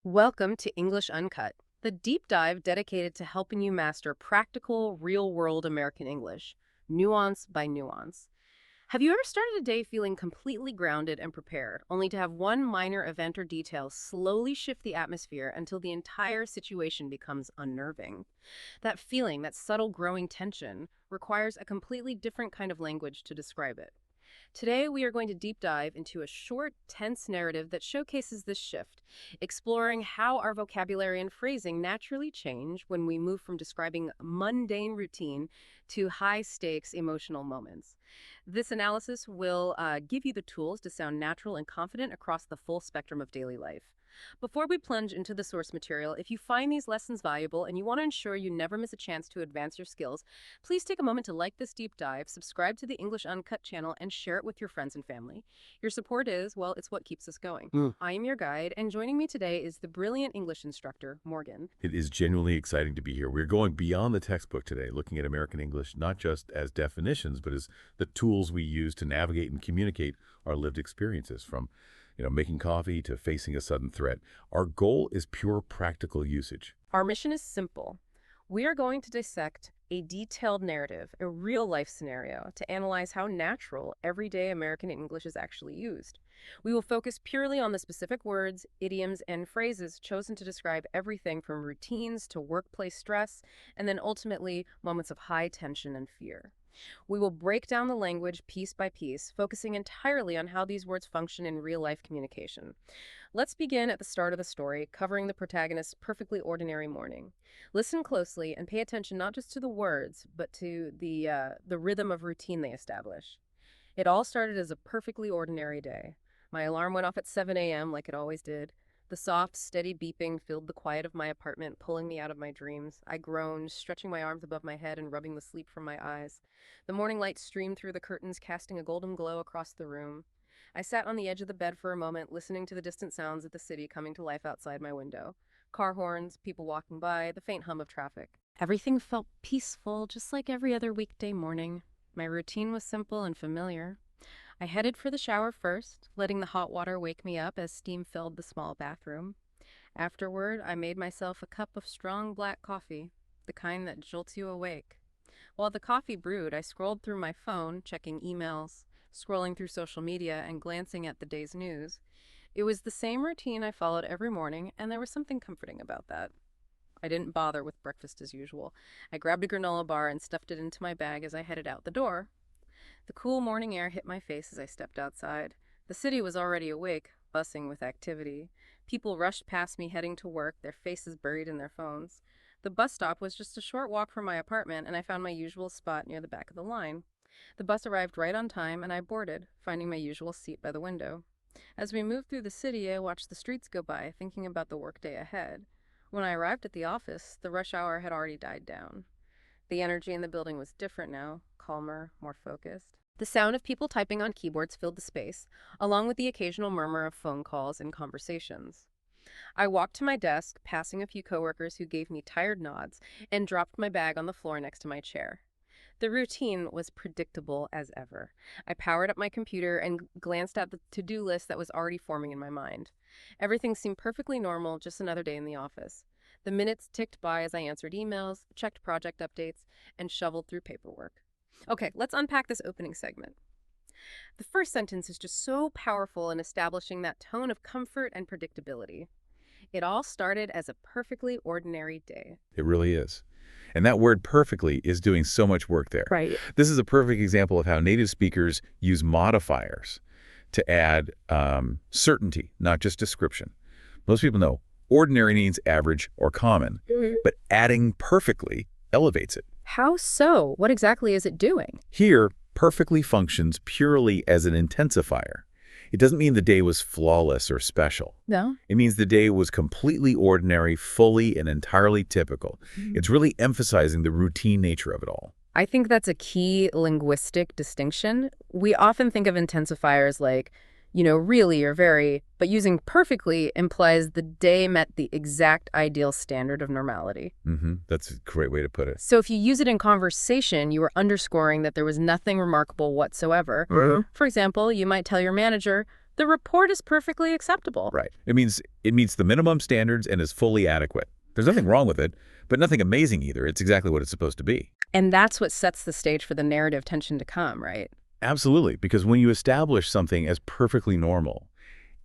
Welcome to English Uncut, the deep dive dedicated to helping you master practical, real-world American English, nuance by nuance. Have you ever started a day feeling completely grounded and prepared, only to have one minor event or detail slowly shift the atmosphere until the entire situation becomes unnerving? That feeling, that subtle growing tension, requires a completely different kind of language to describe it. Today, we are going to deep dive into a short, tense narrative that showcases this shift, exploring how our vocabulary and phrasing naturally change when we move from describing mundane routine to high-stakes emotional moments. This analysis will give you the tools to sound natural and confident across the full spectrum of daily life. Before we plunge into the source material, if you find these lessons valuable and you want to ensure you never miss a chance to advance your skills, please take a moment to like this deep dive, subscribe to the English Uncut channel, and share it with your friends and family. Your support is, well, it's what keeps us going. I am your guide, and joining me today is the brilliant English instructor, Morgan. It is genuinely exciting to be here. We're going beyond the textbook today, looking at American English not just as definitions, but as the tools we use to navigate and communicate our lived experiences, from making coffee to facing a sudden threat. Our goal is pure practical usage. Our mission is simple. We are going to dissect a detailed narrative, a real-life scenario, to analyze how natural, everyday American English is actually used. We will focus purely on the specific words, idioms, and phrases chosen to describe everything from routines to workplace stress, and then ultimately moments of high tension and fear. We will break down the language piece by piece, focusing entirely on how these words function in real-life communication. Let's begin at the start of the story, covering the protagonist's perfectly ordinary morning. Listen closely and pay attention not just to the words, but to the rhythm of routine they establish. It all started as a perfectly ordinary day. My alarm went off at 7 a.m. like it always did. The soft, steady beeping filled the quiet of my apartment, pulling me out of my dreams. I groaned, stretching my arms above my head and rubbing the sleep from my eyes. The morning light streamed through the curtains, casting a golden glow across the room. I sat on the edge of the bed for a moment, listening to the distant sounds of the city coming to life outside my window. Car horns, people walking by, the faint hum of traffic. Everything felt peaceful, just like every other weekday morning. My routine was simple and familiar. I headed for the shower first, letting the hot water wake me up as steam filled the small bathroom. Afterward, I made myself a cup of strong black coffee, the kind that jolts you awake. While the coffee brewed, I scrolled through my phone, checking emails, scrolling through social media, and glancing at the day's news. It was the same routine I followed every morning, and there was something comforting about that. I didn't bother with breakfast as usual. I grabbed a granola bar and stuffed it into my bag as I headed out the door. The cool morning air hit my face as I stepped outside. The city was already awake, buzzing with activity. People rushed past me heading to work, their faces buried in their phones. The bus stop was just a short walk from my apartment, and I found my usual spot near the back of the line. The bus arrived right on time, and I boarded, finding my usual seat by the window. As we moved through the city, I watched the streets go by, thinking about the workday ahead. When I arrived at the office, the rush hour had already died down. The energy in the building was different now, calmer, more focused. The sound of people typing on keyboards filled the space, along with the occasional murmur of phone calls and conversations. I walked to my desk, passing a few coworkers who gave me tired nods, and dropped my bag on the floor next to my chair. The routine was predictable as ever. I powered up my computer and glanced at the to-do list that was already forming in my mind. Everything seemed perfectly normal, just another day in the office. The minutes ticked by as I answered emails, checked project updates, and shoveled through paperwork. Okay, let's unpack this opening segment. The first sentence is just so powerful in establishing that tone of comfort and predictability. It all started as a perfectly ordinary day. It really is. And that word perfectly is doing so much work there. Right. This is a perfect example of how native speakers use modifiers to add certainty, not just description. Most people know ordinary means average or common, but adding perfectly elevates it. How so? What exactly is it doing? Here, perfectly functions purely as an intensifier. It doesn't mean the day was flawless or special. No. It means the day was completely ordinary, fully and entirely typical. It's really emphasizing the routine nature of it all. I think that's a key linguistic distinction. We often think of intensifiers like, really or very, but using perfectly implies the day met the exact ideal standard of normality. That's a great way to put it. So if you use it in conversation, you are underscoring that there was nothing remarkable whatsoever. For example, you might tell your manager, The report is perfectly acceptable. Right. It meets the minimum standards and is fully adequate. There's nothing wrong with it, but nothing amazing either. It's exactly what it's supposed to be. And that's what sets the stage for the narrative tension to come, right? Absolutely, because when you establish something as perfectly normal,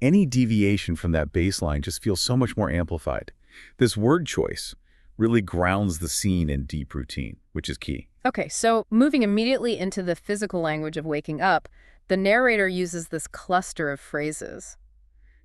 any deviation from that baseline just feels so much more amplified. This word choice really grounds the scene in deep routine, which is key. Okay, so moving immediately into the physical language of waking up, the narrator uses this cluster of phrases.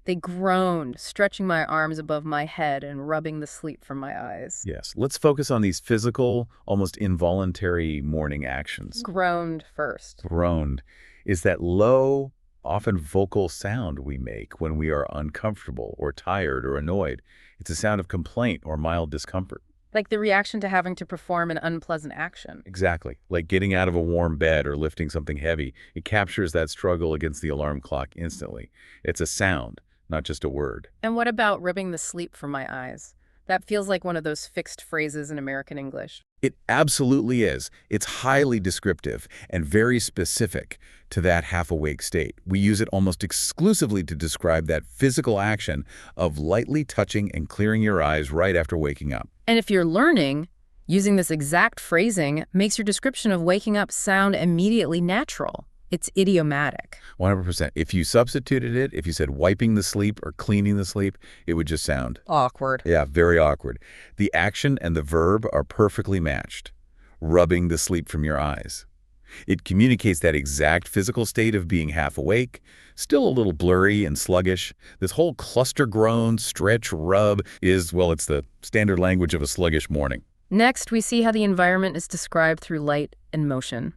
They groaned, stretching my arms above my head and rubbing the sleep from my eyes. Yes, let's focus on these physical, almost involuntary morning actions. Groaned first. Groaned is that low, often vocal sound we make when we are uncomfortable or tired or annoyed. It's a sound of complaint or mild discomfort. Like the reaction to having to perform an unpleasant action. Exactly. Like getting out of a warm bed or lifting something heavy. It captures that struggle against the alarm clock instantly. It's a sound, not just a word. And what about rubbing the sleep from my eyes? That feels like one of those fixed phrases in American English. It absolutely is. It's highly descriptive and very specific to that half-awake state. We use it almost exclusively to describe that physical action of lightly touching and clearing your eyes right after waking up. And if you're learning, using this exact phrasing makes your description of waking up sound immediately natural. It's idiomatic. 100%. If you substituted it, if you said wiping the sleep or cleaning the sleep, it would just sound Awkward. yeah, very awkward. The action and the verb are perfectly matched. Rubbing the sleep from your eyes. It communicates that exact physical state of being half awake, still a little blurry and sluggish. This whole cluster groan, stretch, rub is, well, it's the standard language of a sluggish morning. Next, we see how the environment is described through light and motion.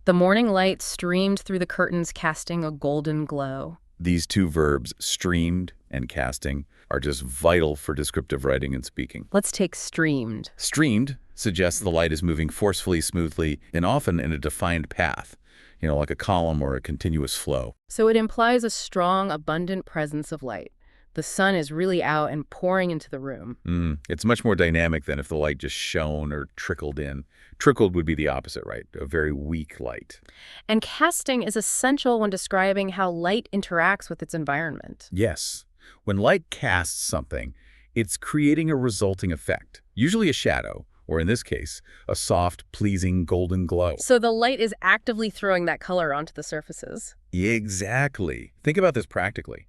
The morning light streamed through the curtains, casting a golden glow. These two verbs, streamed and casting, are just vital for descriptive writing and speaking. Let's take streamed. Streamed suggests the light is moving forcefully, smoothly, and often in a defined path, like a column or a continuous flow. So it implies a strong, abundant presence of light. The sun is really out and pouring into the room. It's much more dynamic than if the light just shone or trickled in. Trickled would be the opposite, right? A very weak light. And casting is essential when describing how light interacts with its environment. Yes. When light casts something, it's creating a resulting effect, usually a shadow, or in this case, a soft, pleasing golden glow. So the light is actively throwing that color onto the surfaces. Exactly. Think about this practically.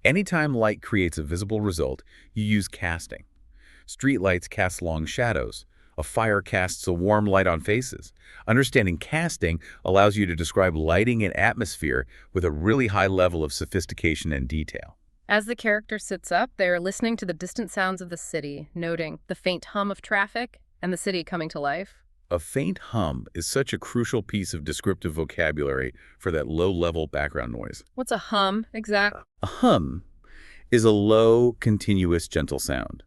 Anytime light creates a visible result, you use casting. Street lights cast long shadows. A fire casts a warm light on faces. Understanding casting allows you to describe lighting and atmosphere with a really high level of sophistication and detail. As the character sits up, they are listening to the distant sounds of the city, noting the faint hum of traffic and the city coming to life. A faint hum is such a crucial piece of descriptive vocabulary for that low-level background noise. What's a hum, exactly? A hum is a low, continuous, gentle sound,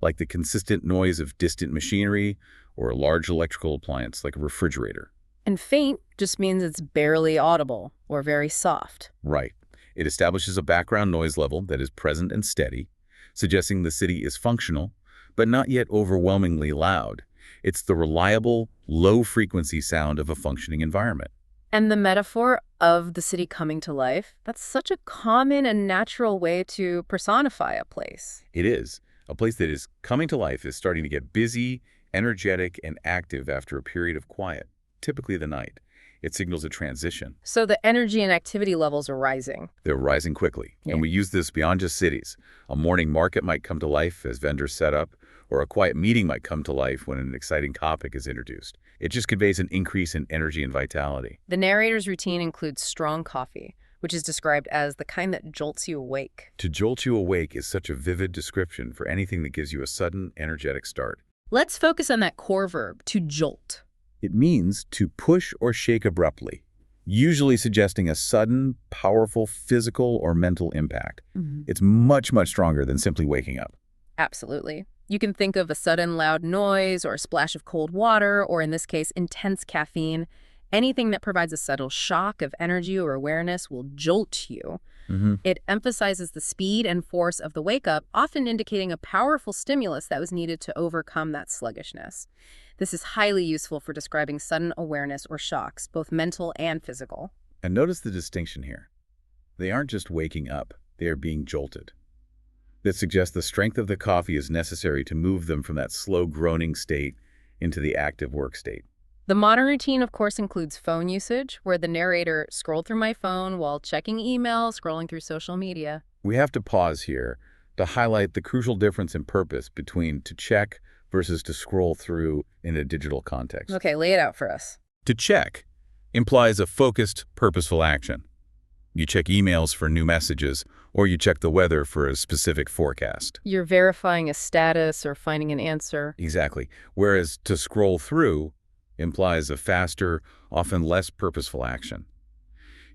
like the consistent noise of distant machinery or a large electrical appliance like a refrigerator. And faint just means it's barely audible or very soft. Right. It establishes a background noise level that is present and steady, suggesting the city is functional, but not yet overwhelmingly loud. It's the reliable, low-frequency sound of a functioning environment. And the metaphor of the city coming to life, that's such a common and natural way to personify a place. It is. A place that is coming to life is starting to get busy, energetic, and active after a period of quiet, typically the night. It signals a transition. So the energy and activity levels are rising. They're rising quickly. Yeah. And we use this beyond just cities. A morning market might come to life as vendors set up, or a quiet meeting might come to life when an exciting topic is introduced. It just conveys an increase in energy and vitality. The narrator's routine includes strong coffee, which is described as the kind that jolts you awake. To jolt you awake is such a vivid description for anything that gives you a sudden, energetic start. Let's focus on that core verb, to jolt. It means to push or shake abruptly, usually suggesting a sudden, powerful physical or mental impact. It's much, much stronger than simply waking up. Absolutely. You can think of a sudden loud noise or a splash of cold water, or in this case, intense caffeine. Anything that provides a subtle shock of energy or awareness will jolt you. It emphasizes the speed and force of the wake-up, often indicating a powerful stimulus that was needed to overcome that sluggishness. This is highly useful for describing sudden awareness or shocks, both mental and physical. And notice the distinction here. They aren't just waking up, they are being jolted. That suggests the strength of the coffee is necessary to move them from that slow groaning state into the active work state. The modern routine, of course, includes phone usage, where the narrator scrolled through my phone while checking email, scrolling through social media. We have to pause here to highlight the crucial difference in purpose between to check versus to scroll through in a digital context. Okay, lay it out for us. To check implies a focused, purposeful action. You check emails for new messages, or you check the weather for a specific forecast. You're verifying a status or finding an answer. Exactly. Whereas to scroll through implies a faster, often less purposeful action.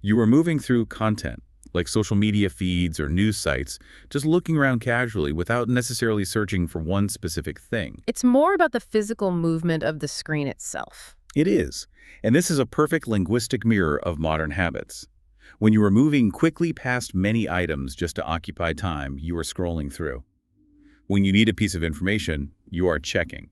You are moving through content, like social media feeds or news sites, just looking around casually without necessarily searching for one specific thing. It's more about the physical movement of the screen itself. It is. And this is a perfect linguistic mirror of modern habits. When you are moving quickly past many items just to occupy time, you are scrolling through. When you need a piece of information, you are checking.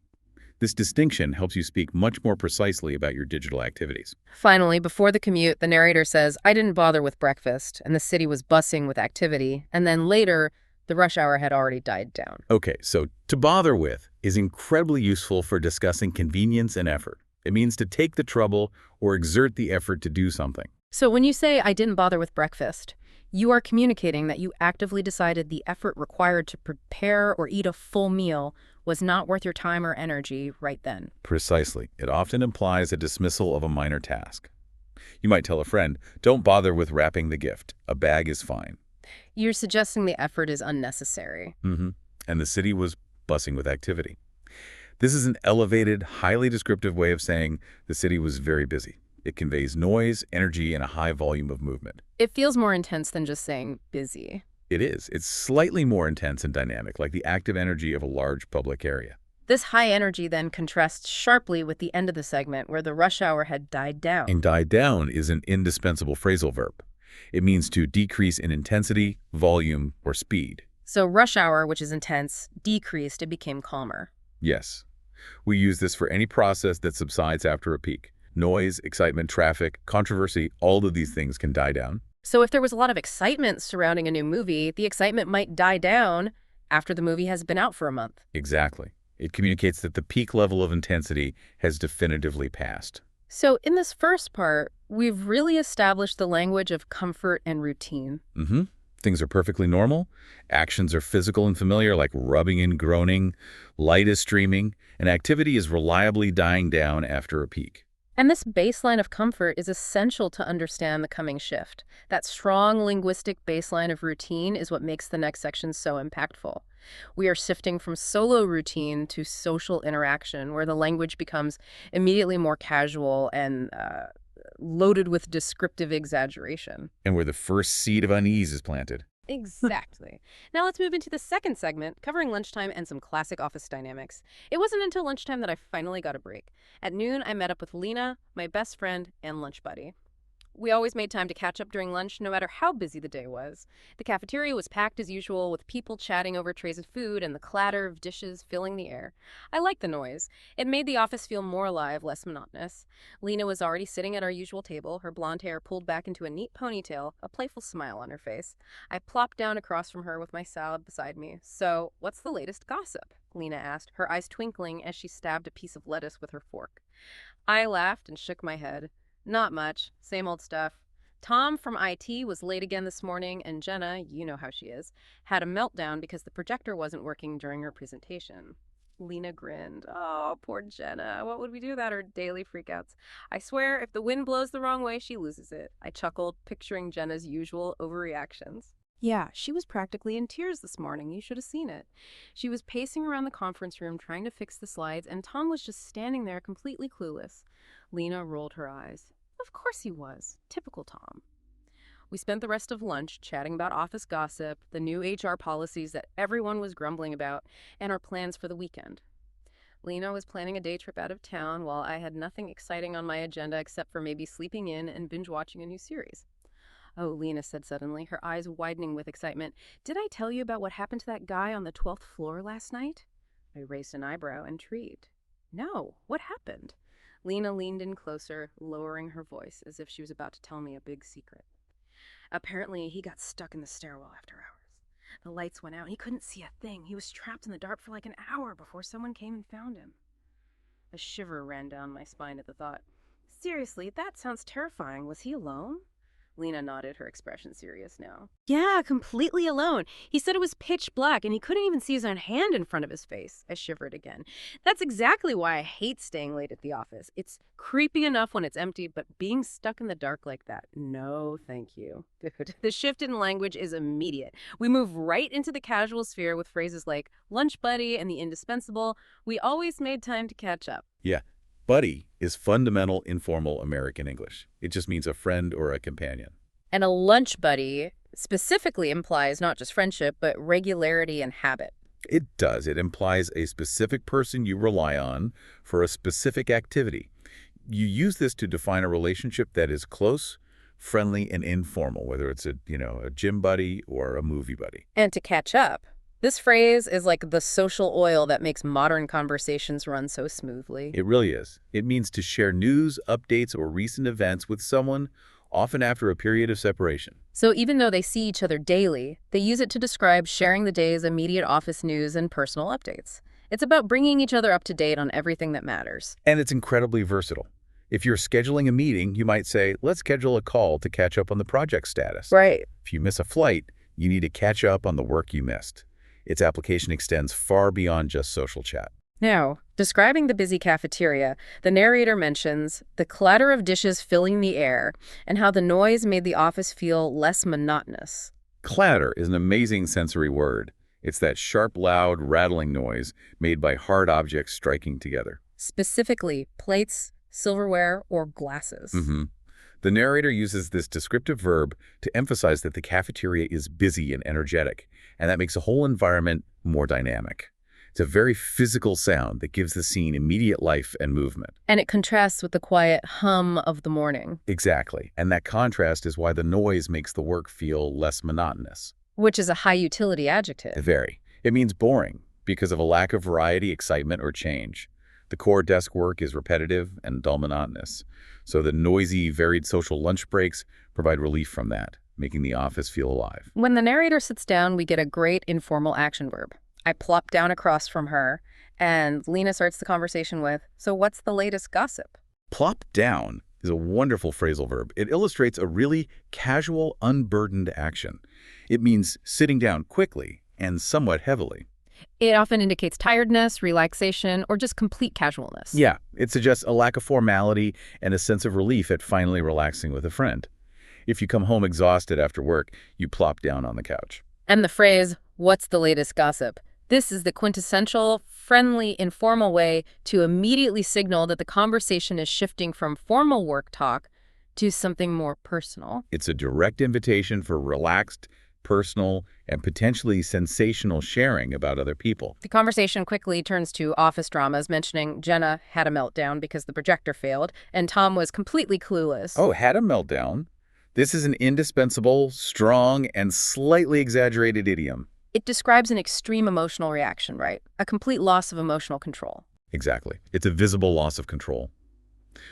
This distinction helps you speak much more precisely about your digital activities. Finally, before the commute, the narrator says, I didn't bother with breakfast, and the city was buzzing with activity. And then later, the rush hour had already died down. Okay, so to bother with is incredibly useful for discussing convenience and effort. It means to take the trouble or exert the effort to do something. So when you say, I didn't bother with breakfast, you are communicating that you actively decided the effort required to prepare or eat a full meal was not worth your time or energy right then. Precisely. It often implies a dismissal of a minor task. You might tell a friend, don't bother with wrapping the gift. A bag is fine. You're suggesting the effort is unnecessary. And the city was buzzing with activity. This is an elevated, highly descriptive way of saying the city was very busy. It conveys noise, energy, and a high volume of movement. It feels more intense than just saying busy. It is. It's slightly more intense and dynamic, like the active energy of a large public area. This high energy then contrasts sharply with the end of the segment where the rush hour had died down. And die down is an indispensable phrasal verb. It means to decrease in intensity, volume, or speed. So rush hour, which is intense, decreased, it became calmer. Yes. We use this for any process that subsides after a peak. Noise, excitement, traffic, controversy, all of these things can die down. So if there was a lot of excitement surrounding a new movie, the excitement might die down after the movie has been out for a month. Exactly. It communicates that the peak level of intensity has definitively passed. So in this first part, we've really established the language of comfort and routine. Things are perfectly normal. Actions are physical and familiar, like rubbing and groaning. Light is streaming, and activity is reliably dying down after a peak. And this baseline of comfort is essential to understand the coming shift. That strong linguistic baseline of routine is what makes the next section so impactful. We are shifting from solo routine to social interaction, where the language becomes immediately more casual and loaded with descriptive exaggeration. And where the first seed of unease is planted. Exactly. Now let's move into the second segment, covering lunchtime and some classic office dynamics. It wasn't until lunchtime that I finally got a break. At noon, I met up with Lena, my best friend and lunch buddy. We always made time to catch up during lunch, no matter how busy the day was. The cafeteria was packed as usual, with people chatting over trays of food and the clatter of dishes filling the air. I liked the noise. It made the office feel more alive, less monotonous. Lena was already sitting at our usual table, her blonde hair pulled back into a neat ponytail, a playful smile on her face. I plopped down across from her with my salad beside me. So, what's the latest gossip? Lena asked, her eyes twinkling as she stabbed a piece of lettuce with her fork. I laughed and shook my head. Not much. Same old stuff. Tom from IT was late again this morning, and Jenna, you know how she is, had a meltdown because the projector wasn't working during her presentation. Lena grinned. Oh, poor Jenna. What would we do without her daily freakouts? I swear, if the wind blows the wrong way, she loses it. I chuckled, picturing Jenna's usual overreactions. Yeah, she was practically in tears this morning. You should have seen it. She was pacing around the conference room trying to fix the slides, and Tom was just standing there completely clueless. Lena rolled her eyes. Of course he was. Typical Tom. We spent the rest of lunch chatting about office gossip, the new HR policies that everyone was grumbling about, and our plans for the weekend. Lena was planning a day trip out of town, while I had nothing exciting on my agenda except for maybe sleeping in and binge-watching a new series. Oh, Lena said suddenly, her eyes widening with excitement. Did I tell you about what happened to that guy on the 12th floor last night? I raised an eyebrow, intrigued. No, what happened? Lena leaned in closer, lowering her voice as if she was about to tell me a big secret. Apparently, he got stuck in the stairwell after hours. The lights went out. He couldn't see a thing. He was trapped in the dark for like an hour before someone came and found him. A shiver ran down my spine at the thought. Seriously, that sounds terrifying. Was he alone? Lena nodded, her expression serious now. Yeah, completely alone. He said it was pitch black and he couldn't even see his own hand in front of his face. I shivered again. That's exactly why I hate staying late at the office. It's creepy enough when it's empty, but being stuck in the dark like that, no thank you. Dude, the shift in language is immediate. We move right into the casual sphere with phrases like lunch buddy and the indispensable. We always made time to catch up. Yeah. Buddy is fundamental informal American English. It just means a friend or a companion. And a lunch buddy specifically implies not just friendship, but regularity and habit. It does. It implies a specific person you rely on for a specific activity. You use this to define a relationship that is close, friendly, and informal, whether it's a gym buddy or a movie buddy. And to catch up, this phrase is like the social oil that makes modern conversations run so smoothly. It really is. It means to share news, updates, or recent events with someone, often after a period of separation. So even though they see each other daily, they use it to describe sharing the day's immediate office news and personal updates. It's about bringing each other up to date on everything that matters. And it's incredibly versatile. If you're scheduling a meeting, you might say, let's schedule a call to catch up on the project status. Right. If you miss a flight, you need to catch up on the work you missed. Its application extends far beyond just social chat. Now, describing the busy cafeteria, the narrator mentions the clatter of dishes filling the air and how the noise made the office feel less monotonous. Clatter is an amazing sensory word. It's that sharp, loud, rattling noise made by hard objects striking together. Specifically, plates, silverware, or glasses. The narrator uses this descriptive verb to emphasize that the cafeteria is busy and energetic, and that makes the whole environment more dynamic. It's a very physical sound that gives the scene immediate life and movement. And it contrasts with the quiet hum of the morning. Exactly, and that contrast is why the noise makes the work feel less monotonous. Which is a high-utility adjective. Very. It means boring, because of a lack of variety, excitement, or change. The core desk work is repetitive and dull monotonous. So the noisy, varied social lunch breaks provide relief from that, making the office feel alive. When the narrator sits down, we get a great informal action verb. I plop down across from her, and Lena starts the conversation with, so what's the latest gossip? Plop down is a wonderful phrasal verb. It illustrates a really casual, unburdened action. It means sitting down quickly and somewhat heavily. It often indicates tiredness, relaxation, or just complete casualness. Yeah, it suggests a lack of formality and a sense of relief at finally relaxing with a friend. If you come home exhausted after work, you plop down on the couch. And the phrase, what's the latest gossip? This is the quintessential, friendly, informal way to immediately signal that the conversation is shifting from formal work talk to something more personal. It's a direct invitation for relaxed, personal, and potentially sensational sharing about other people. The conversation quickly turns to office dramas, mentioning Jenna had a meltdown because the projector failed, and Tom was completely clueless. Oh, had a meltdown? This is an indispensable, strong, and slightly exaggerated idiom. It describes an extreme emotional reaction, right? A complete loss of emotional control. Exactly. It's a visible loss of control.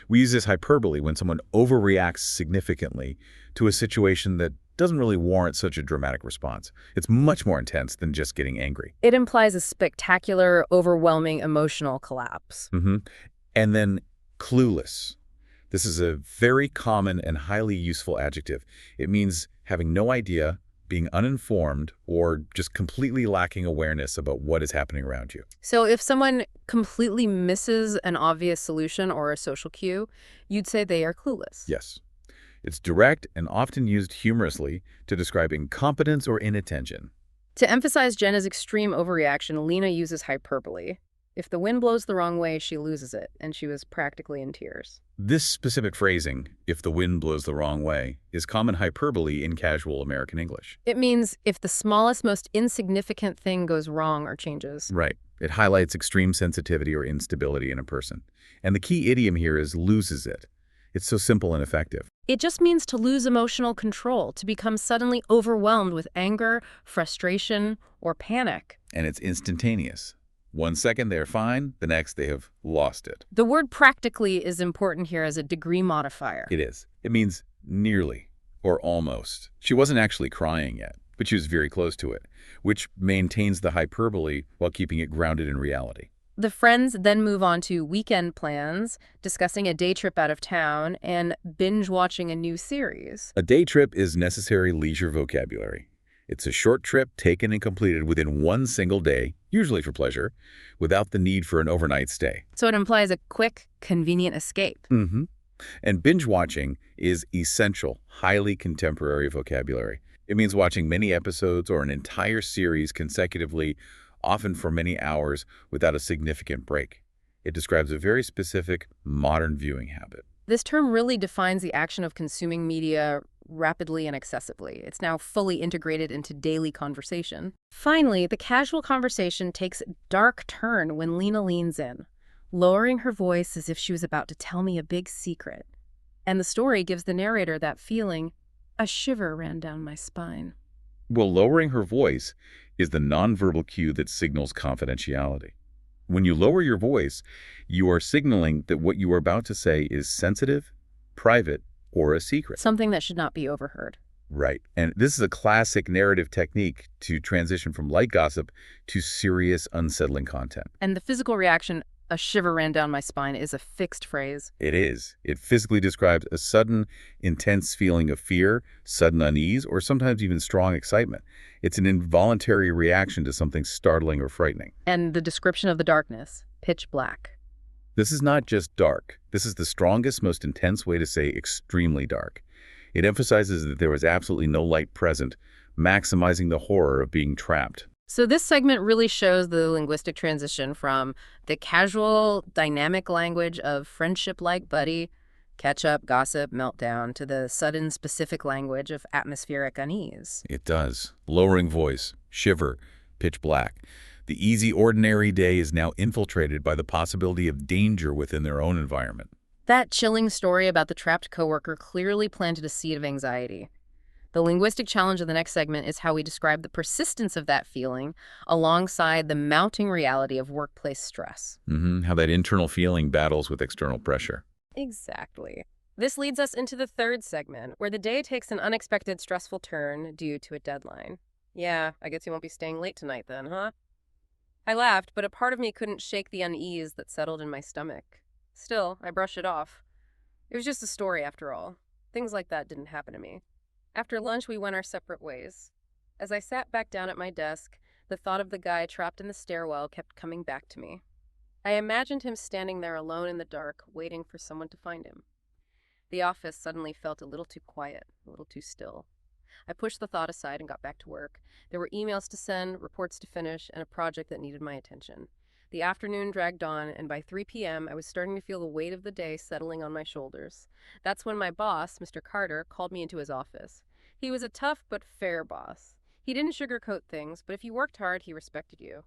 We use this hyperbole when someone overreacts significantly to a situation that doesn't really warrant such a dramatic response. It's much more intense than just getting angry. It implies a spectacular, overwhelming emotional collapse. And then clueless. This is a very common and highly useful adjective. It means having no idea, being uninformed, or just completely lacking awareness about what is happening around you. So if someone completely misses an obvious solution or a social cue, you'd say they are clueless. Yes. It's direct and often used humorously to describe incompetence or inattention. To emphasize Jenna's extreme overreaction, Lena uses hyperbole. If the wind blows the wrong way, she loses it, and she was practically in tears. This specific phrasing, if the wind blows the wrong way, is common hyperbole in casual American English. It means if the smallest, most insignificant thing goes wrong or changes. Right. It highlights extreme sensitivity or instability in a person. And the key idiom here is loses it. It's so simple and effective. It just means to lose emotional control, to become suddenly overwhelmed with anger, frustration, or panic. And it's instantaneous. 1 second they're fine, the next they have lost it. The word practically is important here as a degree modifier. It is. It means nearly, Or almost. She wasn't actually crying yet, but she was very close to it, which maintains the hyperbole while keeping it grounded in reality. The friends then move on to weekend plans, discussing a day trip out of town, and binge watching a new series. A day trip is necessary leisure vocabulary. It's a short trip taken and completed within one single day, usually for pleasure, without the need for an overnight stay. So it implies a quick, convenient escape. And binge watching is essential, highly contemporary vocabulary. It means watching many episodes or an entire series consecutively, often for many hours, without a significant break. It describes a very specific, modern viewing habit. This term really defines the action of consuming media rapidly and excessively. It's now fully integrated into daily conversation. Finally, the casual conversation takes a dark turn when Lena leans in, lowering her voice as if she was about to tell me a big secret. And the story gives the narrator that feeling. A shiver ran down my spine. Well, lowering her voice is the nonverbal cue that signals confidentiality. When you lower your voice, you are signaling that what you are about to say is sensitive, private, or a secret. Something that should not be overheard. Right. And this is a classic narrative technique to transition from light gossip to serious, unsettling content. And the physical reaction, a shiver ran down my spine, is a fixed phrase. It is. It physically describes a sudden, intense feeling of fear, sudden unease, or sometimes even strong excitement. It's an involuntary reaction to something startling or frightening. And the description of the darkness, pitch black. This is not just dark. This is the strongest, most intense way to say extremely dark. It emphasizes that there was absolutely no light present, maximizing the horror of being trapped. So this segment really shows the linguistic transition from the casual, dynamic language of friendship-like buddy, catch-up, gossip, meltdown, to the sudden, specific language of atmospheric unease. It does. Lowering voice, shiver, pitch black. The easy, ordinary day is now infiltrated by the possibility of danger within their own environment. That chilling story about the trapped coworker clearly planted a seed of anxiety. The linguistic challenge of the next segment is how we describe the persistence of that feeling alongside the mounting reality of workplace stress. How that internal feeling battles with external pressure. Exactly. This leads us into the third segment, where the day takes an unexpected stressful turn due to a deadline. Yeah, I guess you won't be staying late tonight then, huh? I laughed, but a part of me couldn't shake the unease that settled in my stomach. Still, I brushed it off. It was just a story after all. Things like that didn't happen to me. After lunch, we went our separate ways. As I sat back down at my desk, the thought of the guy trapped in the stairwell kept coming back to me. I imagined him standing there alone in the dark, waiting for someone to find him. The office suddenly felt a little too quiet, a little too still. I pushed the thought aside and got back to work. There were emails to send, reports to finish, and a project that needed my attention. The afternoon dragged on, and by 3 p.m., I was starting to feel the weight of the day settling on my shoulders. That's when my boss, Mr. Carter, called me into his office. He was a tough but fair boss. He didn't sugarcoat things, but if you worked hard, he respected you.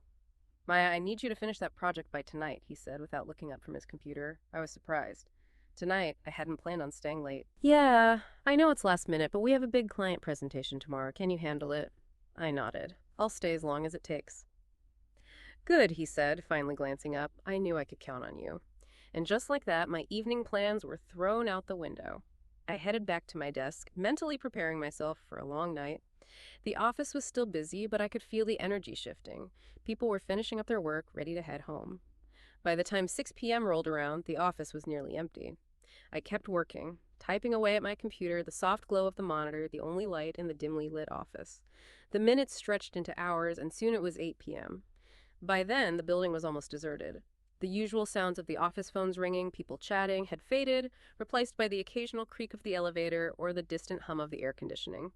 Maya, I need you to finish that project by tonight, he said without looking up from his computer. I was surprised. Tonight, I hadn't planned on staying late. Yeah, I know it's last minute, but we have a big client presentation tomorrow. Can you handle it? I nodded. I'll stay as long as it takes. Good, he said, finally glancing up. I knew I could count on you. And just like that, my evening plans were thrown out the window. I headed back to my desk, mentally preparing myself for a long night. The office was still busy, but I could feel the energy shifting. People were finishing up their work, ready to head home. By the time 6 p.m. rolled around, the office was nearly empty. I kept working, typing away at my computer, the soft glow of the monitor, the only light in the dimly lit office. The minutes stretched into hours, and soon it was 8 p.m. By then, the building was almost deserted. The usual sounds of the office phones ringing, people chatting, had faded, replaced by the occasional creak of the elevator or the distant hum of the air conditioning.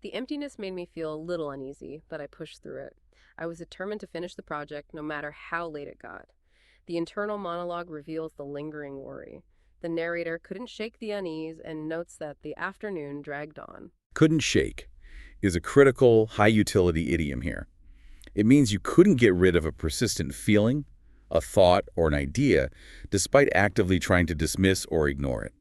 The emptiness made me feel a little uneasy, but I pushed through it. I was determined to finish the project, no matter how late it got. The internal monologue reveals the lingering worry. The narrator couldn't shake the unease and notes that the afternoon dragged on. Couldn't shake is a critical, high-utility idiom here. It means you couldn't get rid of a persistent feeling, a thought, or an idea, despite actively trying to dismiss or ignore it.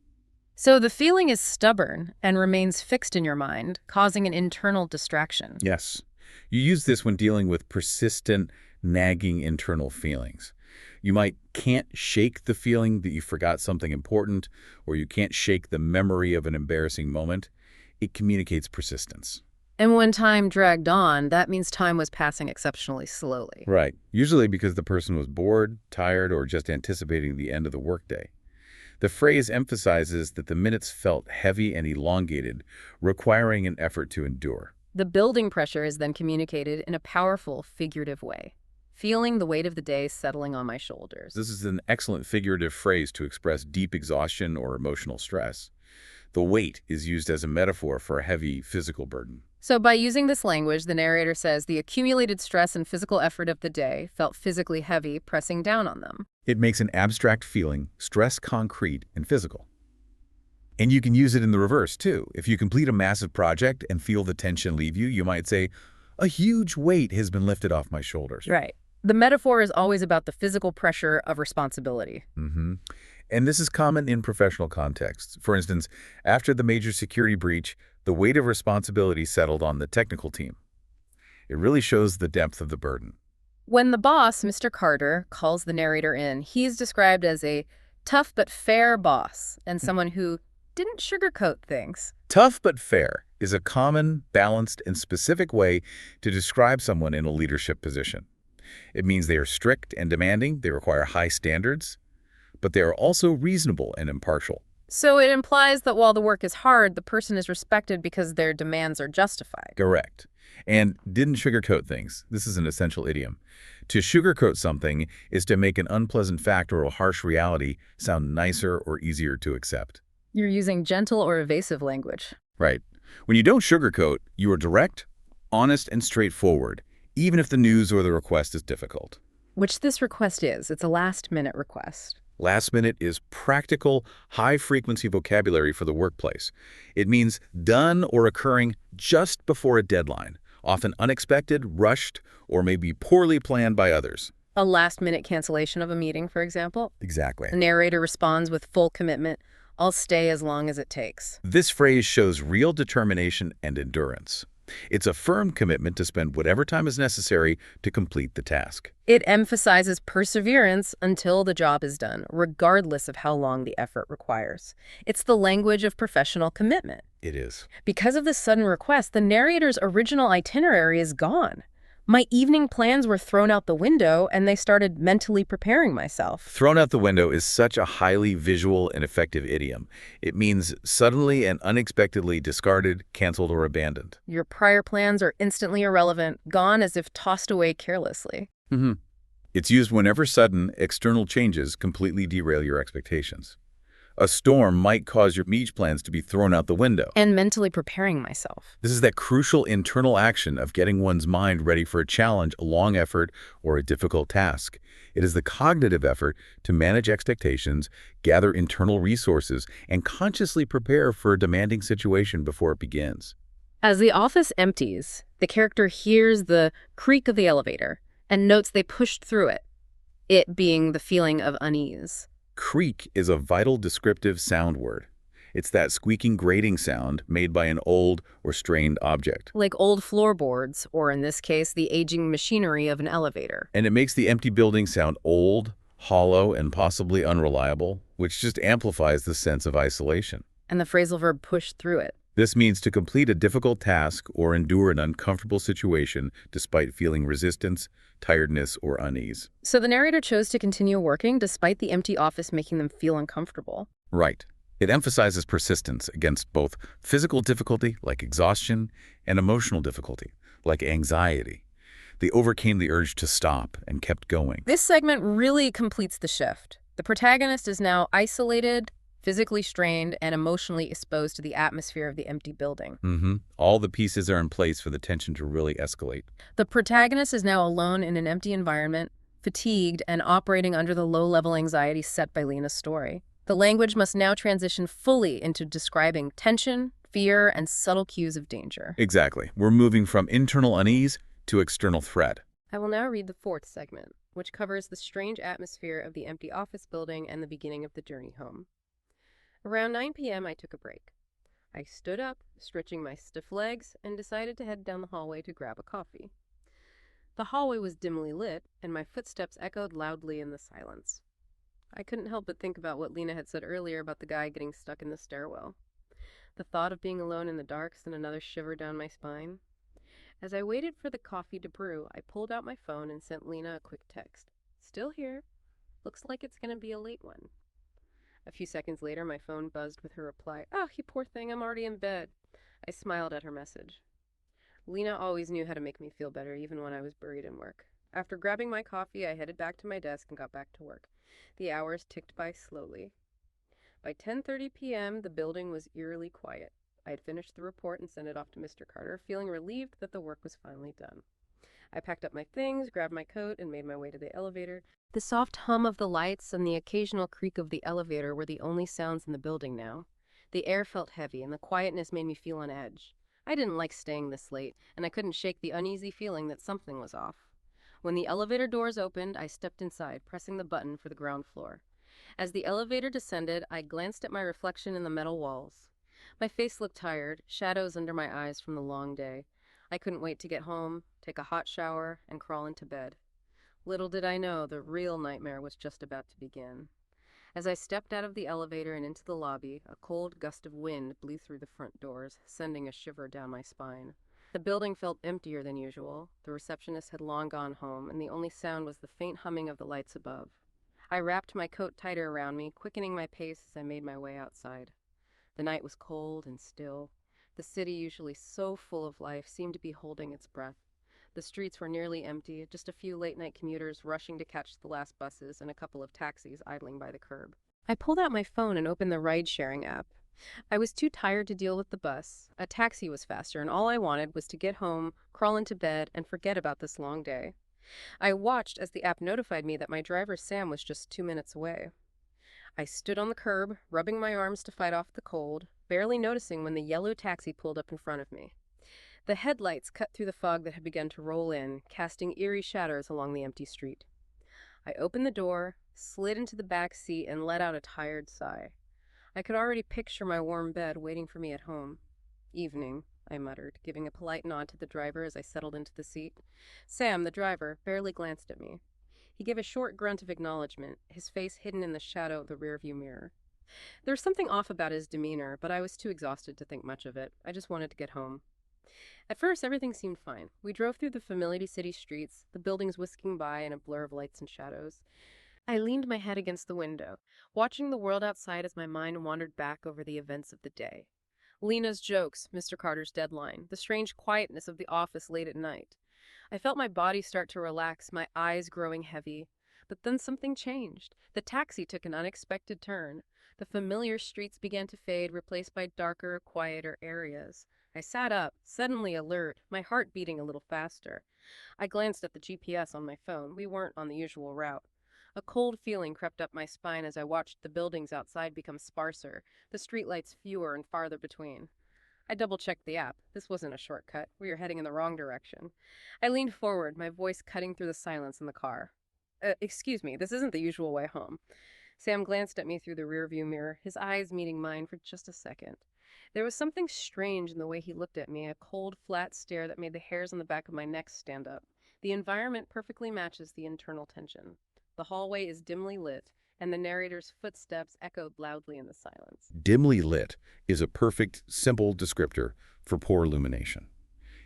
So the feeling is stubborn and remains fixed in your mind, causing an internal distraction. Yes. You use this when dealing with persistent, nagging internal feelings. You can't shake the feeling that you forgot something important, or you can't shake the memory of an embarrassing moment. It communicates persistence. And when time dragged on, that means time was passing exceptionally slowly. Right. Usually because the person was bored, tired, or just anticipating the end of the workday. The phrase emphasizes that the minutes felt heavy and elongated, requiring an effort to endure. The building pressure is then communicated in a powerful, figurative way, feeling the weight of the day settling on my shoulders. This is an excellent figurative phrase to express deep exhaustion or emotional stress. The weight is used as a metaphor for a heavy physical burden. So by using this language, the narrator says the accumulated stress and physical effort of the day felt physically heavy, pressing down on them. It makes an abstract feeling, stress concrete and physical. And you can use it in the reverse, too. If you complete a massive project and feel the tension leave you, you might say, a huge weight has been lifted off my shoulders. Right. The metaphor is always about the physical pressure of responsibility. And this is common in professional contexts. For instance, after the major security breach, the weight of responsibility settled on the technical team. It really shows the depth of the burden. When the boss, Mr. Carter, calls the narrator in, he's described as a tough but fair boss and someone who didn't sugarcoat things. Tough but fair is a common, balanced, and specific way to describe someone in a leadership position. It means they are strict and demanding, they require high standards, but they are also reasonable and impartial. So it implies that while the work is hard, the person is respected because their demands are justified. Correct. And didn't sugarcoat things. This is an essential idiom. To sugarcoat something is to make an unpleasant fact or a harsh reality sound nicer or easier to accept. You're using gentle or evasive language. Right. When you don't sugarcoat, you are direct, honest, and straightforward, even if the news or the request is difficult. Which this request is. It's a last-minute request. Last minute is practical, high-frequency vocabulary for the workplace. It means done or occurring just before a deadline, often unexpected, rushed, or maybe poorly planned by others. A last-minute cancellation of a meeting, for example. Exactly. The narrator responds with full commitment. I'll stay as long as it takes. This phrase shows real determination and endurance. It's a firm commitment to spend whatever time is necessary to complete the task. It emphasizes perseverance until the job is done, regardless of how long the effort requires. It's the language of professional commitment. It is. Because of this sudden request, the narrator's original itinerary is gone. My evening plans were thrown out the window, and they started mentally preparing myself. Thrown out the window is such a highly visual and effective idiom. It means suddenly and unexpectedly discarded, canceled, or abandoned. Your prior plans are instantly irrelevant, gone as if tossed away carelessly. It's used whenever sudden, external changes completely derail your expectations. A storm might cause your beach plans to be thrown out the window. And mentally preparing myself. This is that crucial internal action of getting one's mind ready for a challenge, a long effort, or a difficult task. It is the cognitive effort to manage expectations, gather internal resources, and consciously prepare for a demanding situation before it begins. As the office empties, the character hears the creak of the elevator and notes they pushed through it being the feeling of unease. Creak is a vital descriptive sound word. It's that squeaking grating sound made by an old or strained object. Like old floorboards, or in this case, the aging machinery of an elevator. And it makes the empty building sound old, hollow, and possibly unreliable, which just amplifies the sense of isolation. And the phrasal verb push through it. This means to complete a difficult task or endure an uncomfortable situation despite feeling resistance, tiredness, or unease. So the narrator chose to continue working despite the empty office making them feel uncomfortable. Right. It emphasizes persistence against both physical difficulty, like exhaustion, and emotional difficulty, like anxiety. They overcame the urge to stop and kept going. This segment really completes the shift. The protagonist is now isolated, physically strained, and emotionally exposed to the atmosphere of the empty building. All the pieces are in place for the tension to really escalate. The protagonist is now alone in an empty environment, fatigued, and operating under the low-level anxiety set by Lena's story. The language must now transition fully into describing tension, fear, and subtle cues of danger. Exactly. We're moving from internal unease to external threat. I will now read the fourth segment, which covers the strange atmosphere of the empty office building and the beginning of the journey home. Around 9 p.m., I took a break. I stood up, stretching my stiff legs, and decided to head down the hallway to grab a coffee. The hallway was dimly lit, and my footsteps echoed loudly in the silence. I couldn't help but think about what Lena had said earlier about the guy getting stuck in the stairwell. The thought of being alone in the dark sent another shiver down my spine. As I waited for the coffee to brew, I pulled out my phone and sent Lena a quick text. Still here. Looks like it's going to be a late one. A few seconds later, my phone buzzed with her reply. Oh, you poor thing, I'm already in bed. I smiled at her message. Lena always knew how to make me feel better, even when I was buried in work. After grabbing my coffee, I headed back to my desk and got back to work. The hours ticked by slowly. By 10:30 p.m., the building was eerily quiet. I had finished the report and sent it off to Mr. Carter, feeling relieved that the work was finally done. I packed up my things, grabbed my coat, and made my way to the elevator. The soft hum of the lights and the occasional creak of the elevator were the only sounds in the building now. The air felt heavy, and the quietness made me feel on edge. I didn't like staying this late, and I couldn't shake the uneasy feeling that something was off. When the elevator doors opened, I stepped inside, pressing the button for the ground floor. As the elevator descended, I glanced at my reflection in the metal walls. My face looked tired, shadows under my eyes from the long day. I couldn't wait to get home, take a hot shower, and crawl into bed. Little did I know the real nightmare was just about to begin. As I stepped out of the elevator and into the lobby, a cold gust of wind blew through the front doors, sending a shiver down my spine. The building felt emptier than usual. The receptionist had long gone home, and the only sound was the faint humming of the lights above. I wrapped my coat tighter around me, quickening my pace as I made my way outside. The night was cold and still. The city, usually so full of life, seemed to be holding its breath. The streets were nearly empty, just a few late-night commuters rushing to catch the last buses and a couple of taxis idling by the curb. I pulled out my phone and opened the ride-sharing app. I was too tired to deal with the bus. A taxi was faster, and all I wanted was to get home, crawl into bed, and forget about this long day. I watched as the app notified me that my driver Sam was just 2 minutes away. I stood on the curb, rubbing my arms to fight off the cold, barely noticing when the yellow taxi pulled up in front of me. The headlights cut through the fog that had begun to roll in, casting eerie shadows along the empty street. I opened the door, slid into the back seat, and let out a tired sigh. I could already picture my warm bed waiting for me at home. Evening, I muttered, giving a polite nod to the driver as I settled into the seat. Sam, the driver, barely glanced at me. He gave a short grunt of acknowledgement, his face hidden in the shadow of the rearview mirror. There was something off about his demeanor, but I was too exhausted to think much of it. I just wanted to get home. At first, everything seemed fine. We drove through the familiar city streets, the buildings whisking by in a blur of lights and shadows. I leaned my head against the window, watching the world outside as my mind wandered back over the events of the day. Lena's jokes, Mr. Carter's deadline, the strange quietness of the office late at night. I felt my body start to relax, my eyes growing heavy. But then something changed. The taxi took an unexpected turn. The familiar streets began to fade, replaced by darker, quieter areas. I sat up, suddenly alert, my heart beating a little faster. I glanced at the GPS on my phone. We weren't on the usual route. A cold feeling crept up my spine as I watched the buildings outside become sparser, the streetlights fewer and farther between. I double-checked the app. This wasn't a shortcut. We were heading in the wrong direction. I leaned forward, my voice cutting through the silence in the car. Excuse me, this isn't the usual way home. Sam glanced at me through the rearview mirror, his eyes meeting mine for just a second. There was something strange in the way he looked at me, a cold, flat stare that made the hairs on the back of my neck stand up. The environment perfectly matches the internal tension. The hallway is dimly lit, and the narrator's footsteps echoed loudly in the silence. Dimly lit is a perfect, simple descriptor for poor illumination.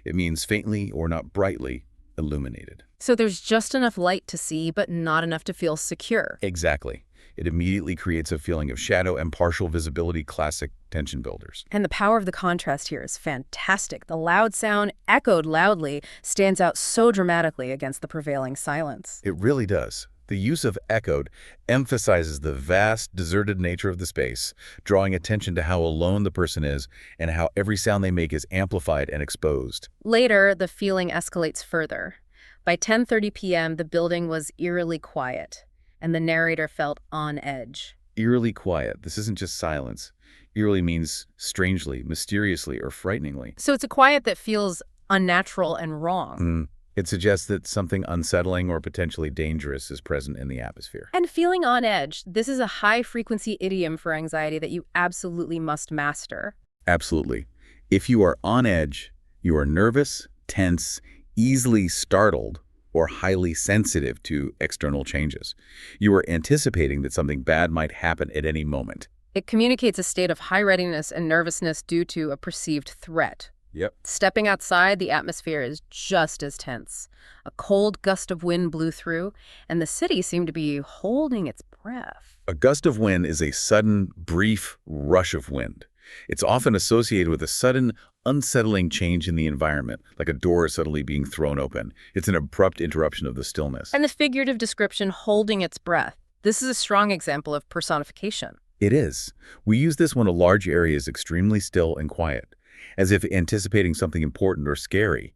It means faintly or not brightly illuminated. So there's just enough light to see, but not enough to feel secure. Exactly. It immediately creates a feeling of shadow and partial visibility, classic tension builders. And the power of the contrast here is fantastic. The loud sound, echoed loudly, stands out so dramatically against the prevailing silence. It really does. The use of echoed emphasizes the vast, deserted nature of the space, drawing attention to how alone the person is and how every sound they make is amplified and exposed. Later, the feeling escalates further. By 10:30 p.m., the building was eerily quiet, and the narrator felt on edge. Eerily quiet. This isn't just silence. Eerily means strangely, mysteriously, or frighteningly. So it's a quiet that feels unnatural and wrong. It suggests that something unsettling or potentially dangerous is present in the atmosphere. And feeling on edge, this is a high-frequency idiom for anxiety that you absolutely must master. Absolutely. If you are on edge, you are nervous, tense, easily startled, or highly sensitive to external changes. You are anticipating that something bad might happen at any moment. It communicates a state of high readiness and nervousness due to a perceived threat. Yep. Stepping outside, the atmosphere is just as tense. A cold gust of wind blew through, and the city seemed to be holding its breath. A gust of wind is a sudden, brief rush of wind. It's often associated with a sudden, unsettling change in the environment, like a door suddenly being thrown open. It's an abrupt interruption of the stillness. And the figurative description, holding its breath, this is a strong example of personification. It is. We use this when a large area is extremely still and quiet, as if anticipating something important or scary.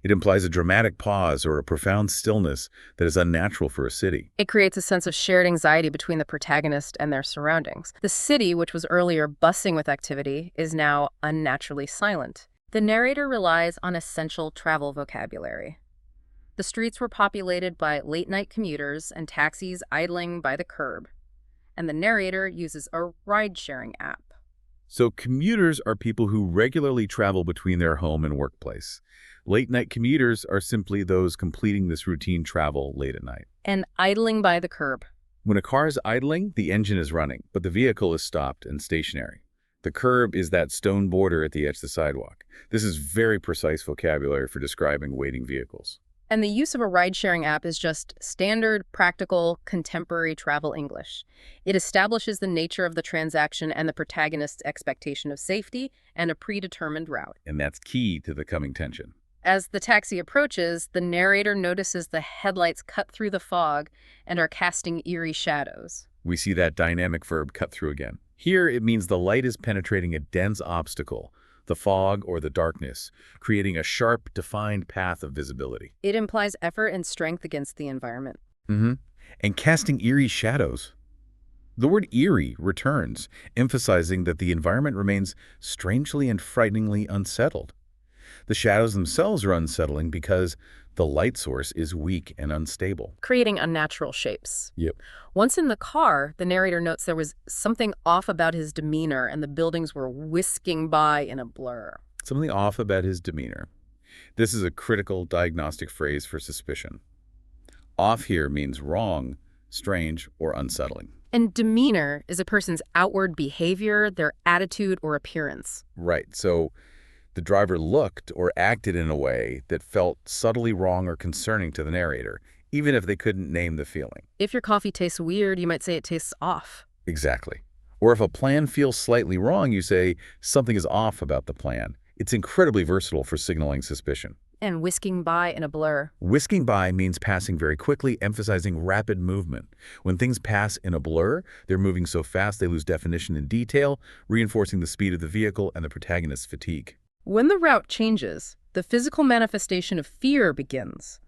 It implies a dramatic pause or a profound stillness that is unnatural for a city. It creates a sense of shared anxiety between the protagonist and their surroundings. The city, which was earlier buzzing with activity, is now unnaturally silent. The narrator relies on essential travel vocabulary. The streets were populated by late-night commuters and taxis idling by the curb. And the narrator uses a ride-sharing app. So commuters are people who regularly travel between their home and workplace. Late-night commuters are simply those completing this routine travel late at night. And idling by the curb. When a car is idling, the engine is running, but the vehicle is stopped and stationary. The curb is that stone border at the edge of the sidewalk. This is very precise vocabulary for describing waiting vehicles. And the use of a ride-sharing app is just standard, practical, contemporary travel English. It establishes the nature of the transaction and the protagonist's expectation of safety and a predetermined route. And that's key to the coming tension. As the taxi approaches, the narrator notices the headlights cut through the fog and are casting eerie shadows. We see that dynamic verb cut through again. Here, it means the light is penetrating a dense obstacle, the fog or the darkness, creating a sharp, defined path of visibility. It implies effort and strength against the environment. And casting eerie shadows. The word eerie returns, emphasizing that the environment remains strangely and frighteningly unsettled. The shadows themselves are unsettling because the light source is weak and unstable, Creating unnatural shapes. Yep. Once in the car, the narrator notes there was something off about his demeanor and the buildings were whisking by in a blur. Something off about his demeanor. This is a critical diagnostic phrase for suspicion. Off here means wrong, strange, or unsettling. And demeanor is a person's outward behavior, their attitude or appearance. Right, so the driver looked or acted in a way that felt subtly wrong or concerning to the narrator, even if they couldn't name the feeling. If your coffee tastes weird, you might say it tastes off. Exactly. Or if a plan feels slightly wrong, you say something is off about the plan. It's incredibly versatile for signaling suspicion. And whisking by in a blur. Whisking by means passing very quickly, emphasizing rapid movement. When things pass in a blur, they're moving so fast they lose definition and detail, reinforcing the speed of the vehicle and the protagonist's fatigue. When the route changes, the physical manifestation of fear begins.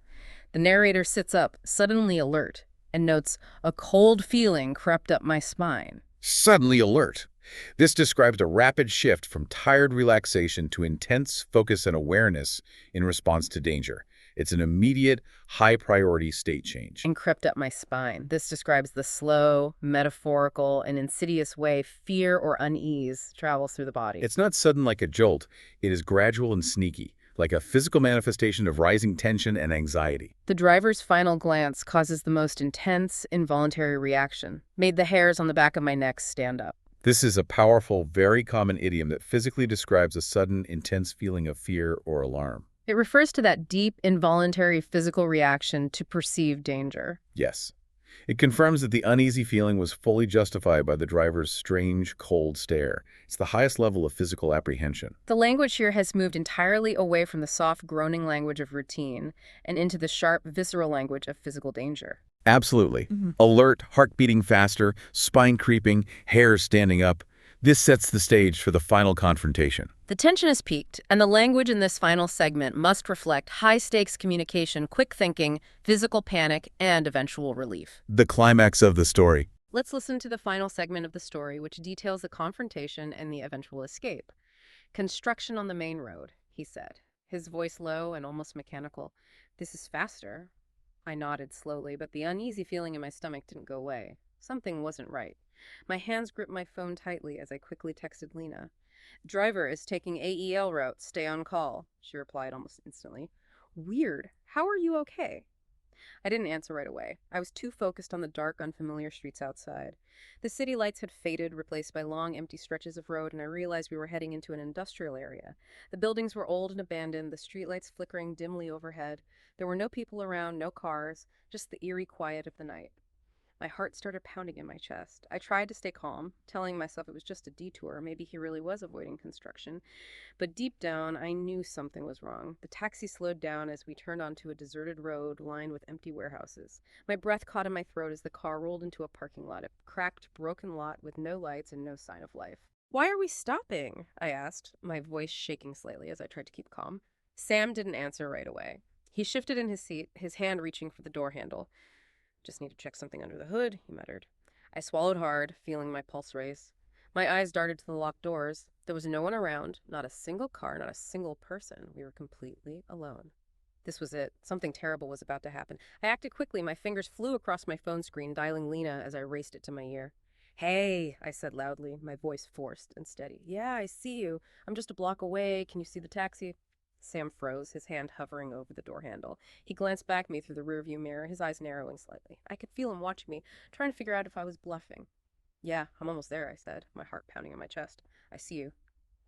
The narrator sits up, suddenly alert, and notes, "A cold feeling crept up my spine." Suddenly alert. This describes a rapid shift from tired relaxation to intense focus and awareness in response to danger. It's an immediate, high-priority state change. And crept up my spine. This describes the slow, metaphorical, and insidious way fear or unease travels through the body. It's not sudden like a jolt. It is gradual and sneaky, like a physical manifestation of rising tension and anxiety. The driver's final glance causes the most intense, involuntary reaction, made the hairs on the back of my neck stand up. This is a powerful, very common idiom that physically describes a sudden, intense feeling of fear or alarm. It refers to that deep, involuntary physical reaction to perceived danger. Yes. It confirms that the uneasy feeling was fully justified by the driver's strange, cold stare. It's the highest level of physical apprehension. The language here has moved entirely away from the soft, groaning language of routine and into the sharp, visceral language of physical danger. Absolutely. Alert, heart beating faster, spine creeping, hairs standing up. This sets the stage for the final confrontation. The tension is peaked, and the language in this final segment must reflect high-stakes communication, quick thinking, physical panic, and eventual relief. The climax of the story. Let's listen to the final segment of the story, which details the confrontation and the eventual escape. "Construction on the main road," he said, his voice low and almost mechanical. "This is faster." I nodded slowly, but the uneasy feeling in my stomach didn't go away. Something wasn't right. My hands gripped my phone tightly as I quickly texted Lena. "Driver is taking AEL route. Stay on call," she replied almost instantly. "Weird. How are you okay?" I didn't answer right away. I was too focused on the dark, unfamiliar streets outside. The city lights had faded, replaced by long, empty stretches of road, and I realized we were heading into an industrial area. The buildings were old and abandoned, the streetlights flickering dimly overhead. There were no people around, no cars, just the eerie quiet of the night. My heart started pounding in my chest. I tried to stay calm, telling myself it was just a detour. Maybe he really was avoiding construction. But deep down, I knew something was wrong. The taxi slowed down as we turned onto a deserted road lined with empty warehouses. My breath caught in my throat as the car rolled into a parking lot, a cracked, broken lot with no lights and no sign of life. "Why are we stopping?" I asked, my voice shaking slightly as I tried to keep calm. Sam didn't answer right away. He shifted in his seat, his hand reaching for the door handle. "Just need to check something under the hood," he muttered. I swallowed hard, feeling my pulse race. My eyes darted to the locked doors. There was no one around, not a single car, not a single person. We were completely alone. This was it. Something terrible was about to happen. I acted quickly. My fingers flew across my phone screen, dialing Lena as I raced it to my ear. "Hey," I said loudly, my voice forced and steady. "Yeah, I see you. I'm just a block away. Can you see the taxi?" Sam froze, his hand hovering over the door handle. He glanced back at me through the rearview mirror, his eyes narrowing slightly. I could feel him watching me, trying to figure out if I was bluffing. "Yeah, I'm almost there," I said, my heart pounding in my chest. "I see you.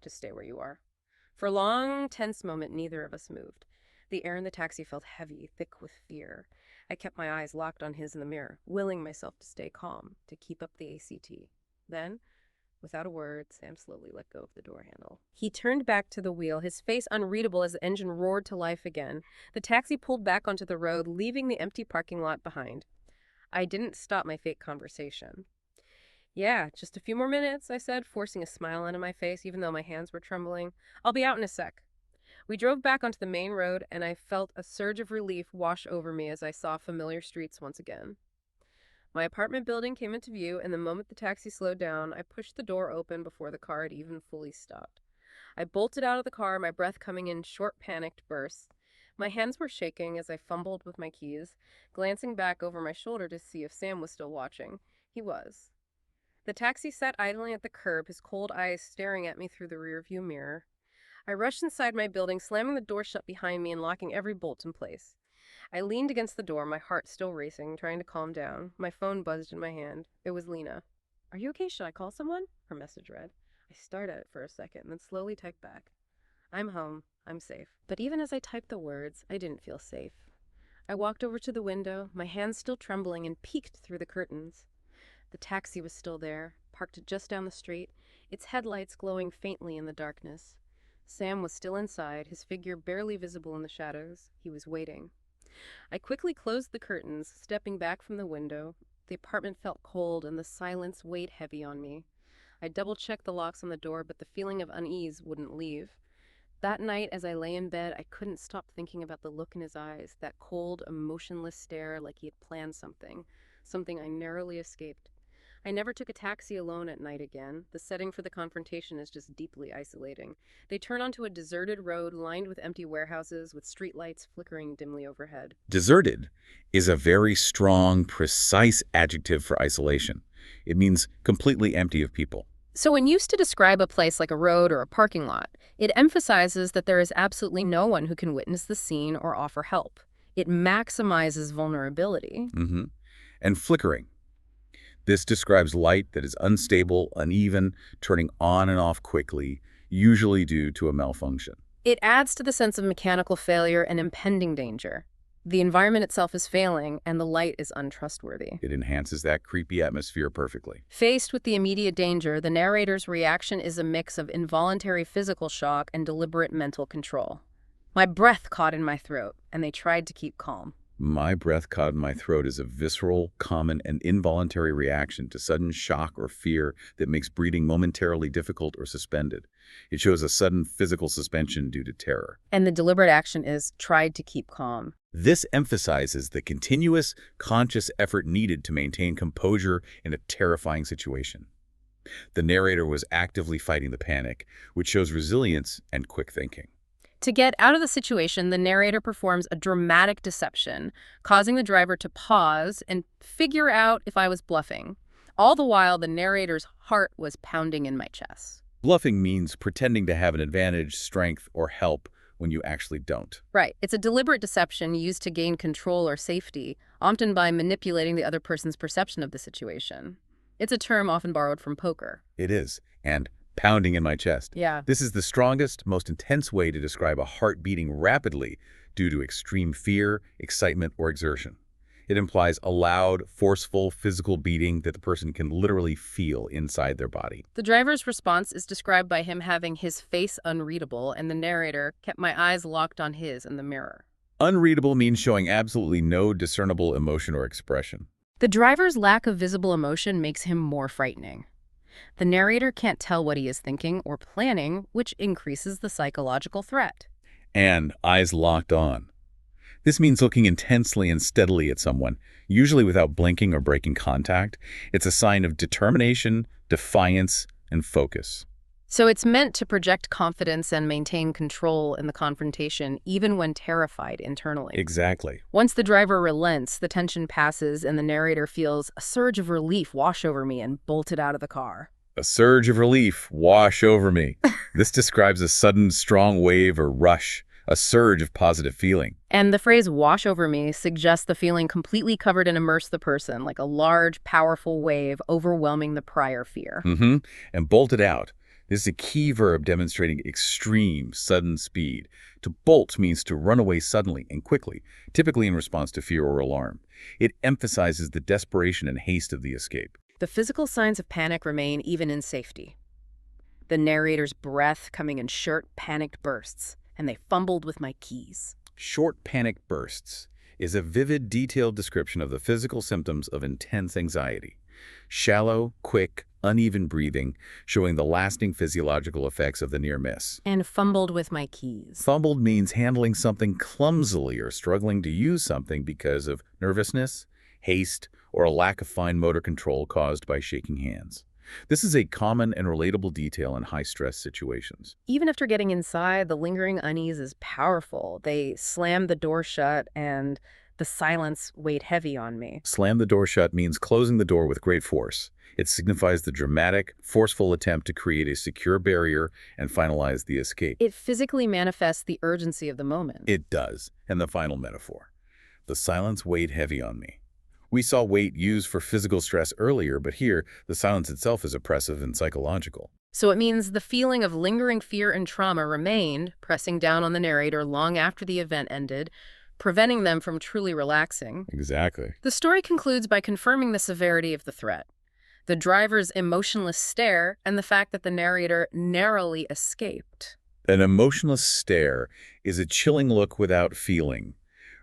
Just stay where you are." For a long, tense moment, neither of us moved. The air in the taxi felt heavy, thick with fear. I kept my eyes locked on his in the mirror, willing myself to stay calm, to keep up the ACT. Then, without a word, Sam slowly let go of the door handle. He turned back to the wheel, his face unreadable as the engine roared to life again. The taxi pulled back onto the road, leaving the empty parking lot behind. I didn't stop my fake conversation. "Yeah, just a few more minutes," I said, forcing a smile onto my face, even though my hands were trembling. "I'll be out in a sec." We drove back onto the main road, and I felt a surge of relief wash over me as I saw familiar streets once again. My apartment building came into view, and the moment the taxi slowed down, I pushed the door open before the car had even fully stopped. I bolted out of the car, my breath coming in short, panicked bursts. My hands were shaking as I fumbled with my keys, glancing back over my shoulder to see if Sam was still watching. He was. The taxi sat idling at the curb, his cold eyes staring at me through the rearview mirror. I rushed inside my building, slamming the door shut behind me and locking every bolt in place. I leaned against the door, my heart still racing, trying to calm down. My phone buzzed in my hand. It was Lena. "Are you okay? Should I call someone?" Her message read. I stared at it for a second, then slowly typed back. "I'm home. I'm safe." But even as I typed the words, I didn't feel safe. I walked over to the window, my hands still trembling, and peeked through the curtains. The taxi was still there, parked just down the street, its headlights glowing faintly in the darkness. Sam was still inside, his figure barely visible in the shadows. He was waiting. I quickly closed the curtains, stepping back from the window. The apartment felt cold, and the silence weighed heavy on me. I double-checked the locks on the door, but the feeling of unease wouldn't leave. That night, as I lay in bed, I couldn't stop thinking about the look in his eyes, that cold, emotionless stare like he had planned something I narrowly escaped. I never took a taxi alone at night again. The setting for the confrontation is just deeply isolating. They turn onto a deserted road lined with empty warehouses, with streetlights flickering dimly overhead. Deserted is a very strong, precise adjective for isolation. It means completely empty of people. So when used to describe a place like a road or a parking lot, it emphasizes that there is absolutely no one who can witness the scene or offer help. It maximizes vulnerability. And flickering. This describes light that is unstable, uneven, turning on and off quickly, usually due to a malfunction. It adds to the sense of mechanical failure and impending danger. The environment itself is failing, and the light is untrustworthy. It enhances that creepy atmosphere perfectly. Faced with the immediate danger, the narrator's reaction is a mix of involuntary physical shock and deliberate mental control. My breath caught in my throat, and they tried to keep calm. My breath caught in my throat is a visceral, common, and involuntary reaction to sudden shock or fear that makes breathing momentarily difficult or suspended. It shows a sudden physical suspension due to terror. And the deliberate action is tried to keep calm. This emphasizes the continuous, conscious effort needed to maintain composure in a terrifying situation. The narrator was actively fighting the panic, which shows resilience and quick thinking. To get out of the situation, the narrator performs a dramatic deception, causing the driver to pause and figure out if I was bluffing. All the while, the narrator's heart was pounding in my chest. Bluffing means pretending to have an advantage, strength, or help when you actually don't. Right. It's a deliberate deception used to gain control or safety, often by manipulating the other person's perception of the situation. It's a term often borrowed from poker. It is. And pounding in my chest. Yeah. This is the strongest, most intense way to describe a heart beating rapidly due to extreme fear, excitement, or exertion. It implies a loud, forceful, physical beating that the person can literally feel inside their body. The driver's response is described by him having his face unreadable, and the narrator kept my eyes locked on his in the mirror. Unreadable means showing absolutely no discernible emotion or expression. The driver's lack of visible emotion makes him more frightening. The narrator can't tell what he is thinking or planning, which increases the psychological threat. And eyes locked on. This means looking intensely and steadily at someone, usually without blinking or breaking contact. It's a sign of determination, defiance, and focus. So it's meant to project confidence and maintain control in the confrontation, even when terrified internally. Exactly. Once the driver relents, the tension passes and the narrator feels a surge of relief wash over me and bolted out of the car. A surge of relief wash over me. This describes a sudden, strong wave or rush, a surge of positive feeling. And the phrase wash over me suggests the feeling completely covered and immersed the person, like a large, powerful wave overwhelming the prior fear. And bolted out. This is a key verb demonstrating extreme, sudden speed. To bolt means to run away suddenly and quickly, typically in response to fear or alarm. It emphasizes the desperation and haste of the escape. The physical signs of panic remain even in safety. The narrator's breath coming in short, panicked bursts, and they fumbled with my keys. Short panic bursts is a vivid, detailed description of the physical symptoms of intense anxiety. Shallow, quick, uneven breathing, showing the lasting physiological effects of the near miss. And fumbled with my keys. Fumbled means handling something clumsily or struggling to use something because of nervousness, haste, or a lack of fine motor control caused by shaking hands. This is a common and relatable detail in high-stress situations. Even after getting inside, the lingering unease is powerful. They slammed the door shut, and the silence weighed heavy on me. Slam the door shut means closing the door with great force. It signifies the dramatic, forceful attempt to create a secure barrier and finalize the escape. It physically manifests the urgency of the moment. It does. And the final metaphor. The silence weighed heavy on me. We saw weight used for physical stress earlier, but here, the silence itself is oppressive and psychological. So it means the feeling of lingering fear and trauma remained, pressing down on the narrator long after the event ended, preventing them from truly relaxing. Exactly. The story concludes by confirming the severity of the threat. The driver's emotionless stare and the fact that the narrator narrowly escaped. An emotionless stare is a chilling look without feeling,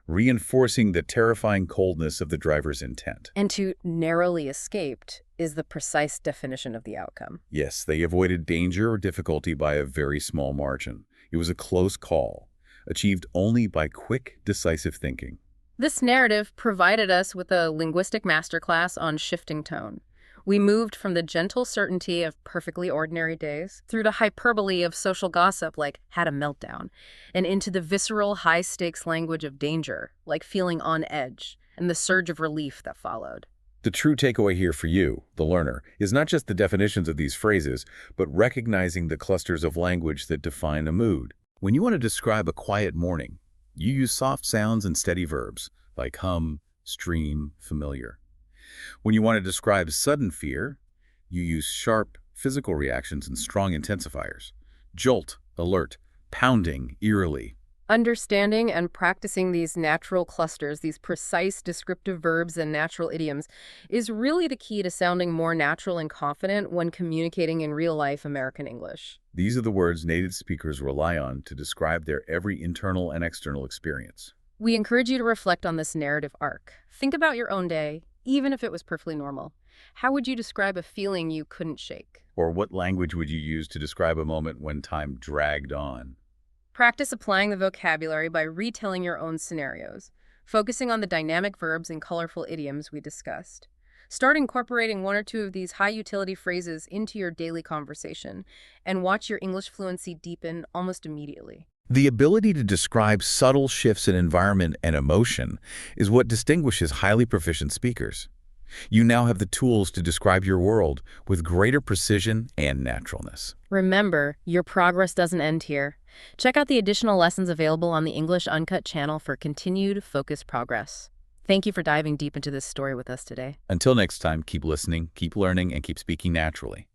reinforcing the terrifying coldness of the driver's intent. And to narrowly escaped is the precise definition of the outcome. Yes, they avoided danger or difficulty by a very small margin. It was a close call, achieved only by quick, decisive thinking. This narrative provided us with a linguistic masterclass on shifting tone. We moved from the gentle certainty of perfectly ordinary days through the hyperbole of social gossip like had a meltdown, and into the visceral high-stakes language of danger, like feeling on edge, and the surge of relief that followed. The true takeaway here for you, the learner, is not just the definitions of these phrases, but recognizing the clusters of language that define a mood. When you want to describe a quiet morning, you use soft sounds and steady verbs, like hum, stream, familiar. When you want to describe sudden fear, you use sharp, physical reactions and strong intensifiers. Jolt, alert, pounding, eerily. Understanding and practicing these natural clusters, these precise descriptive verbs and natural idioms, is really the key to sounding more natural and confident when communicating in real-life American English. These are the words native speakers rely on to describe their every internal and external experience. We encourage you to reflect on this narrative arc. Think about your own day, even if it was perfectly normal. How would you describe a feeling you couldn't shake? Or what language would you use to describe a moment when time dragged on? Practice applying the vocabulary by retelling your own scenarios, focusing on the dynamic verbs and colorful idioms we discussed. Start incorporating one or two of these high-utility phrases into your daily conversation, and watch your English fluency deepen almost immediately. The ability to describe subtle shifts in environment and emotion is what distinguishes highly proficient speakers. You now have the tools to describe your world with greater precision and naturalness. Remember, your progress doesn't end here. Check out the additional lessons available on the English Uncut channel for continued focused progress. Thank you for diving deep into this story with us today. Until next time, keep listening, keep learning, and keep speaking naturally.